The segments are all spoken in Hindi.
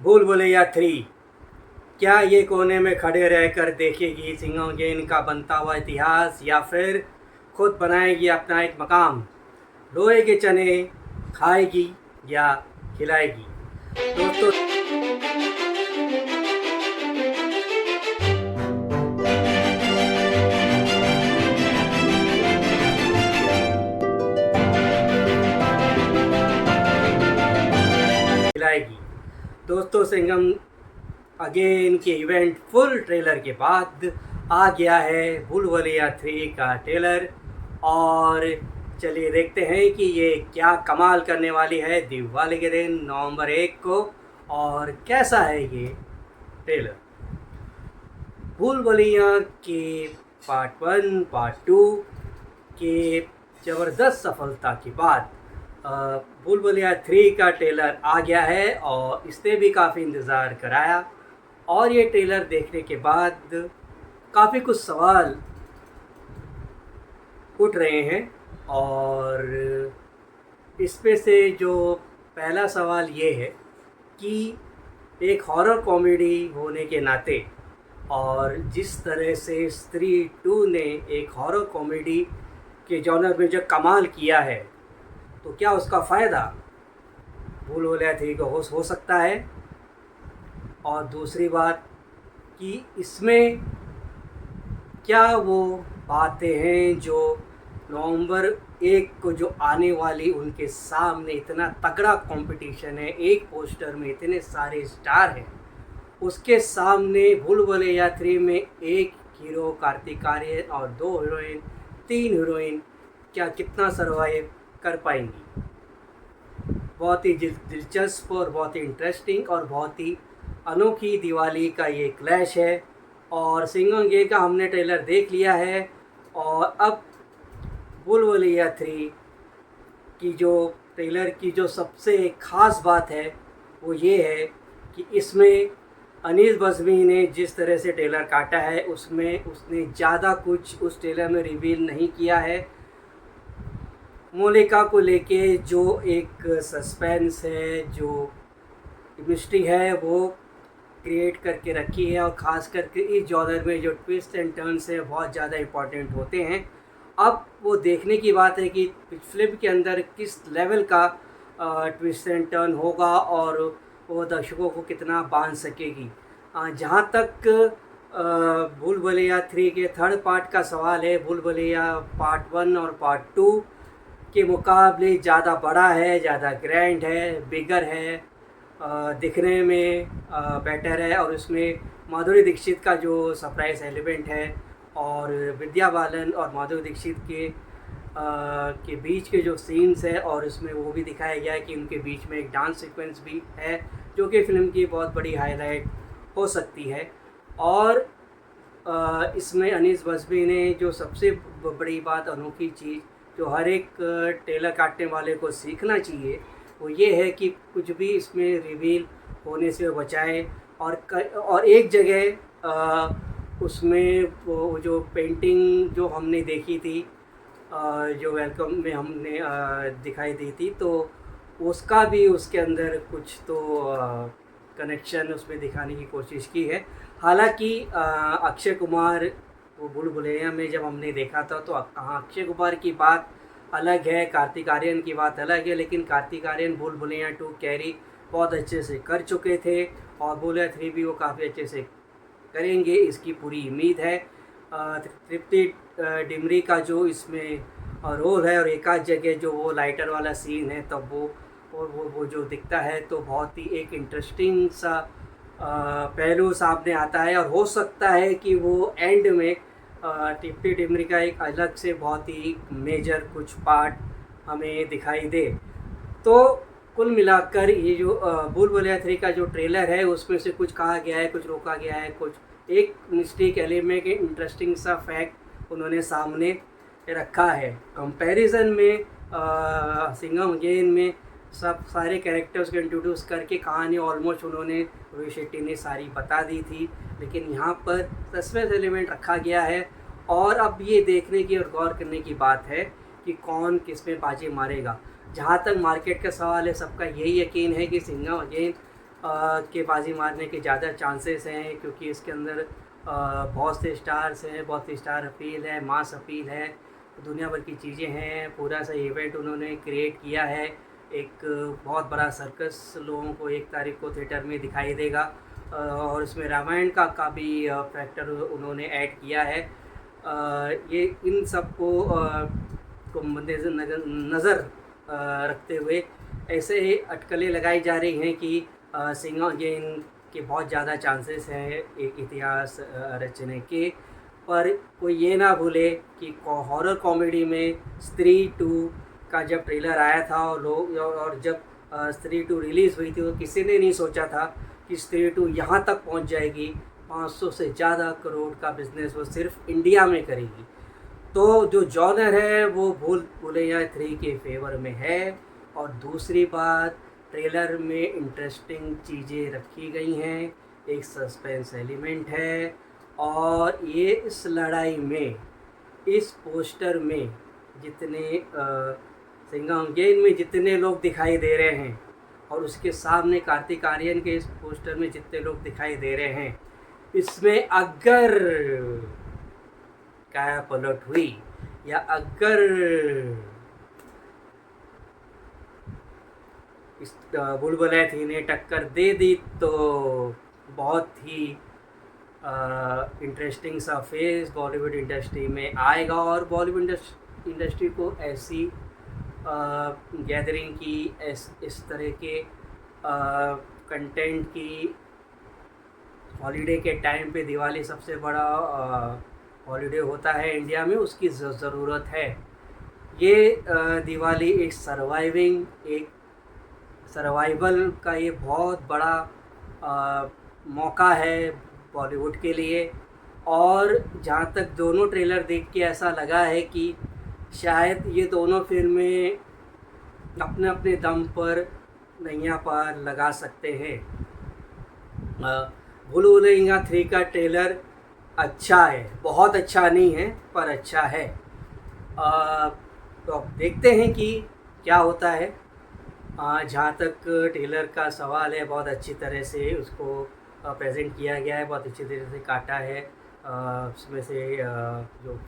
भूल भुलैया 3। क्या ये कोने में खड़े रहकर देखेगी सिंघम अगेन का बनता हुआ इतिहास, या फिर खुद बनाएगी अपना एक मकाम? लोहे के चने खाएगी या खिलाएगी? दोस्तों, खिलाएगी। दोस्तों, सिंघम अगेन के इवेंट फुल ट्रेलर के बाद आ गया है भूल भुलैया 3 का ट्रेलर। और चलिए देखते हैं कि ये क्या कमाल करने वाली है दिवाली के दिन नवंबर 1 को, और कैसा है ये ट्रेलर। भूल भुलैया के पार्ट 1 पार्ट 2 के ज़बरदस्त सफलता के बाद भूल भुलैया 3 का ट्रेलर आ गया है, और इसने भी काफ़ी इंतज़ार कराया। और ये ट्रेलर देखने के बाद काफ़ी कुछ सवाल उठ रहे हैं, और इसमें से जो पहला सवाल ये है कि एक हॉरर कॉमेडी होने के नाते, और जिस तरह से स्त्री 2 ने एक हॉरर कॉमेडी के जॉनर में जो कमाल किया है, तो क्या उसका फ़ायदा भूल भुलैया 3 को हो सकता है? और दूसरी बात कि इसमें क्या वो बातें हैं जो नवंबर 1 को जो आने वाली, उनके सामने इतना तगड़ा कंपटीशन है, एक पोस्टर में इतने सारे स्टार हैं, उसके सामने भूल भुलैया 3 में एक हीरो कार्तिक आर्यन और 2 हीरोइन, 3 हीरोइन क्या कितना सर्वाइव कर पाएंगी? बहुत ही दिलचस्प और बहुत ही इंटरेस्टिंग और बहुत ही अनोखी दिवाली का ये क्लैश है। और सिंघम अगेन का हमने ट्रेलर देख लिया है, और अब भूल भुलैया 3 की जो ट्रेलर की जो सबसे ख़ास बात है वो ये है कि इसमें अनीस बज़मी ने जिस तरह से ट्रेलर काटा है, उसमें उसने ज़्यादा कुछ उस ट्रेलर में रिवील नहीं किया है। मोनिका को लेके जो एक सस्पेंस है, जो मिस्ट्री है, वो क्रिएट करके रखी है, और ख़ास करके इस जॉनर में जो ट्विस्ट एंड टर्न्स हैं बहुत ज़्यादा इम्पॉर्टेंट होते हैं। अब वो देखने की बात है कि फिल्म के अंदर किस लेवल का ट्विस्ट एंड टर्न होगा, और वो दर्शकों को कितना बांध सकेगी। जहाँ तक भूल भुलैया 3 के थर्ड पार्ट का सवाल है, भूल भुलैया पार्ट 1 और पार्ट 2 के मुकाबले ज़्यादा बड़ा है, ज़्यादा ग्रैंड है, बिगर है, दिखने में बेटर है, और उसमें माधुरी दीक्षित का जो सरप्राइज एलिमेंट है, और विद्या बालन और माधुरी दीक्षित के बीच के जो सीन्स है, और उसमें वो भी दिखाया गया है कि उनके बीच में एक डांस सीक्वेंस भी है, जो कि फ़िल्म की बहुत बड़ी हाईलाइट हो सकती है। और इसमें अनीस बज़मी ने जो सबसे बड़ी बात, अनोखी चीज़ जो हर एक ट्रेलर काटने वाले को सीखना चाहिए, वो ये है कि कुछ भी इसमें रिवील होने से बचाए। और एक जगह उसमें वो जो पेंटिंग जो हमने देखी थी, जो वेलकम में हमने दिखाई दी थी, तो उसका भी उसके अंदर कुछ तो कनेक्शन उसमें दिखाने की कोशिश की है। हालांकि अक्षय कुमार वो भूल भुलैया में जब हमने देखा था, तो कहाँ अक्षय कुमार की बात अलग है, कार्तिक आर्यन की बात अलग है, लेकिन कार्तिक आर्यन भूल भुलैया 2 कैरी बहुत अच्छे से कर चुके थे, और भूल भुलैया 3 भी वो काफ़ी अच्छे से करेंगे, इसकी पूरी उम्मीद है। तृप्ति डिमरी का जो इसमें रोल है, और एक आध जगह जो वो लाइटर वाला सीन है, तब वो जो दिखता है, तो बहुत ही एक इंटरेस्टिंग सा पहलू सामने आता है। और हो सकता है कि वो एंड में तृप्ति डिमरी का एक अलग से बहुत ही मेजर कुछ पार्ट हमें दिखाई दे। तो कुल मिलाकर ये जो भूल भुलैया 3 का जो ट्रेलर है, उसमें से कुछ कहा गया है, कुछ रोका गया है, कुछ एक मिस्टेक एलिमेंट के इंटरेस्टिंग सा फैक्ट उन्होंने सामने रखा है। कंपैरिजन में सिंघम अगेन में सारे कैरेक्टर्स को इंट्रोड्यूस करके कहानी ऑलमोस्ट उन्होंने, रोहित शेट्टी ने सारी बता दी थी, लेकिन यहाँ पर सस्पेंस एलिमेंट रखा गया है। और अब ये देखने की और गौर करने की बात है कि कौन किस में बाजी मारेगा। जहाँ तक मार्केट का सवाल है, सबका यही यकीन है कि सिंघम अगेन के बाजी मारने के ज़्यादा चांसेस हैं, क्योंकि इसके अंदर बहुत से स्टार्स हैं, बहुत सी स्टार अपील है, मास अपील है, दुनिया भर की चीज़ें हैं। पूरा सा इवेंट उन्होंने क्रिएट किया है। एक बहुत बड़ा सर्कस लोगों को 1 तारीख को थिएटर में दिखाई देगा, और इसमें रामायण का भी फैक्टर उन्होंने ऐड किया है। ये इन सब को नज़र रखते हुए ऐसे ही अटकलें लगाई जा रही हैं कि सिंघम गेम के बहुत ज़्यादा चांसेस हैं एक इतिहास रचने के। पर कोई ये ना भूले कि हॉरर कॉमेडी में स्त्री 2 का जब ट्रेलर आया था और जब स्त्री 2 रिलीज़ हुई थी, तो किसी ने नहीं सोचा था कि स्त्री 2 यहाँ तक पहुँच जाएगी। 500 से ज़्यादा करोड़ का बिज़नेस वो सिर्फ इंडिया में करेगी। तो जो जॉनर है वो भूल भुलैया 3 के फेवर में है। और दूसरी बात, ट्रेलर में इंटरेस्टिंग चीज़ें रखी गई हैं, एक सस्पेंस एलिमेंट है, और ये इस लड़ाई में, इस पोस्टर में जितने सिंघम गेम में जितने लोग दिखाई दे रहे हैं, और उसके सामने कार्तिक आर्यन के इस पोस्टर में जितने लोग दिखाई दे रहे हैं, इसमें अगर काया पलट हुई या अगर इस बुलबुल थी ने टक्कर दे दी, तो बहुत ही इंटरेस्टिंग सा फेस बॉलीवुड इंडस्ट्री में आएगा। और बॉलीवुड इंडस्ट्री को ऐसी गैदरिंग की, इस तरह के कंटेंट की, हॉलीडे के टाइम पे दिवाली सबसे बड़ा हॉलीडे होता है इंडिया में, उसकी ज़रूरत है। ये दिवाली एक सर्वाइवल का ये बहुत बड़ा मौका है बॉलीवुड के लिए। और जहाँ तक दोनों ट्रेलर देख के ऐसा लगा है कि शायद ये दोनों फिल्में अपने अपने दम पर नैया पार लगा सकते हैं। भूल भुलैया 3 का ट्रेलर अच्छा है, बहुत अच्छा नहीं है पर अच्छा है। तो अब देखते हैं कि क्या होता है। जहाँ तक ट्रेलर का सवाल है, बहुत अच्छी तरह से उसको प्रेजेंट किया गया है, बहुत अच्छी तरह से काटा है। उसमें से जो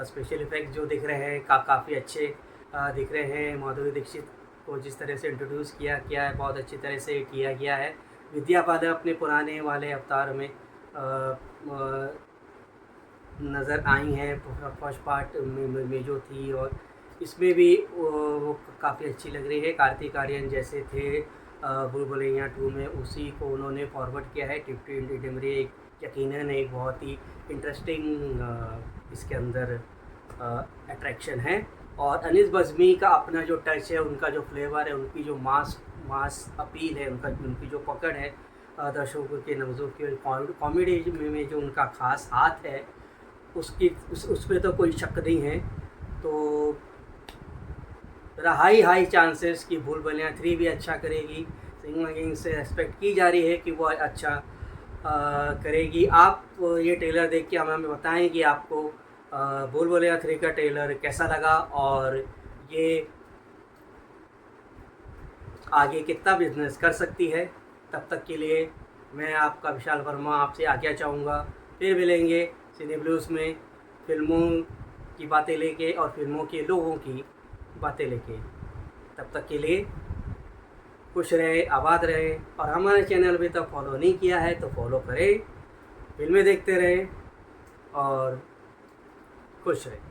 स्पेशल इफ़ेक्ट जो दिख रहे हैं काफ़ी अच्छे दिख रहे हैं। माधुरी दीक्षित को जिस तरह से इंट्रोड्यूस किया है, बहुत अच्छी तरह से किया गया है। विद्या बालन अपने पुराने वाले अवतार में नज़र आई हैं, फर्स्ट पार्ट में जो थी, और इसमें भी वो काफ़ी अच्छी लग रही है। कार्तिक आर्यन जैसे थे भूल भुलैया 2 में, उसी को उन्होंने फॉरवर्ड किया है। टिप्टी डिमरी यकीनन एक बहुत ही इंटरेस्टिंग इसके अंदर अट्रैक्शन है। और अनीस बज़्मी का अपना जो टच है, उनका जो फ्लेवर है, उनकी जो मास अपील है, उनकी जो पकड़ है दर्शकों के नब्ज़ों की, कॉमेडी में जो उनका ख़ास हाथ है, उस पर तो कोई शक नहीं है। तो हाई चांसेस कि भूल भुलैया 3 भी अच्छा करेगी। सिंघम गेम से एक्सपेक्ट की जा रही है कि वो अच्छा करेगी। आप ये ट्रेलर देख के हमें बताएं कि आपको भूल भुलैया 3 का ट्रेलर कैसा लगा, और ये आगे कितना बिजनेस कर सकती है। तब तक के लिए मैं आपका विशाल वर्मा आपसे आज्ञा चाहूँगा। फिर मिलेंगे सिने ब्लूज़ में फिल्मों की बातें लेके और फिल्मों के लोगों की बातें लेके। तब तक के लिए खुश रहे, आबाद रहे, और हमारे चैनल भी तक फॉलो नहीं किया है तो फॉलो करें, फिल्में देखते रहें और खुश रहें।